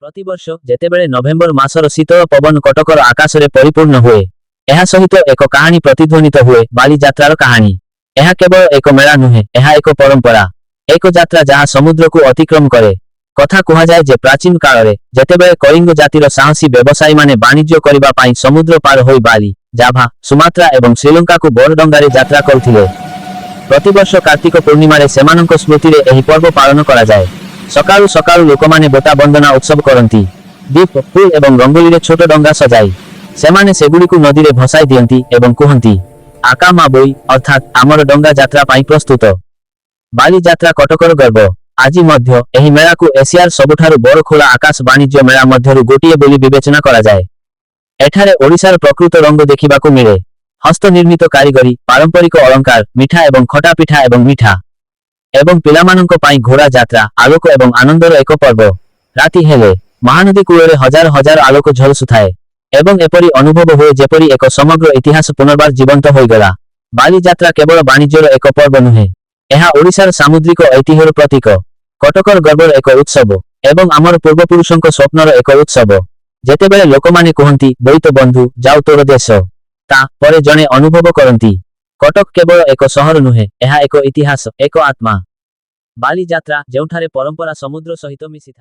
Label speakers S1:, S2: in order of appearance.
S1: प्रतिवर्ष जेतेबेले नवेम्बर मासर शीतल पवन कटकर आकाशरे परिपूर्ण हुए एहा सहित एक कहानी प्रतिध्वनित हुए बाली यात्रार कहानी। एहा केवल एक मेला नुहे, एहा एक परंपरा, एक यात्रा जहाँ समुद्र को अतिक्रम करे। कथा कुहा जाए जे प्राचीन काल रे जेतेबेले कलिंग जातिर साहसी व्यवसायी माने वाणिज्य करिबा पाई समुद्र पार होई बाली, जाभा, सुमात्रा एवं श्रीलंका को बड़ डंगारे यात्रा करुथिले। प्रतिवर्ष कार्तिक पूर्णिमा रे सेमानंक स्मृति रे एही पर्व पालन करा जाए। सकाळु सकाळु लोकमाने बोटा बंदना उत्सव करती, दीप, फूल एवं रंगोली रे छोट डंगा सजाई सेमाने सेगुड़िकु नदी रे भसाई दियंती एवं कुहंती, आका मा बोई अर्थात आमर डंगा यात्रा पाई प्रस्तुत। बाली यात्रा कटकर गर्व। आजि मध्य एही मेला को एशियार सबुठारु बड़ खोला आकाश वाणिज्य मेला मध्यरु गोटिए बोली विवेचना करा जाए। एठारे ओडिशार प्रकृत रंग देखिबाकु मिले। हस्तनिर्मित कारीगरी, पारंपरिक अलंकार, मिठा एवं खटा पिठा एवं मिठा एवं पिलामानंक पाई घोड़ा यात्रा, आलोक एवं आनंदर एक पर्व। राति हेले महानदी कूଳରେ हजार हजार आलोक झलसुथाए एवं एपरी अनुभव हुए जेपरी एक समग्र इतिहास पुनर्बार जीवंत होइगला। बाली यात्रा केवल वाणिज्यर एक पर्व नुहे, एहा ओडिशार सामुद्रिक ऐतिह्यर प्रतीक, कटकर गर्वर एक उत्सव एवं आमर पूर्वपुरुषंक स्वप्नर एक उत्सव। जेतेबेले लोकमाने कहंती बोईत बंधु जाओ तोर देश, ता परे जणे अनुभव करंती कटक केवल एक सहर नुहे, एहा एक इतिहास, एक आत्मा। बाली यात्रा जेउठारे परंपरा समुद्र सहित मिसी थाए।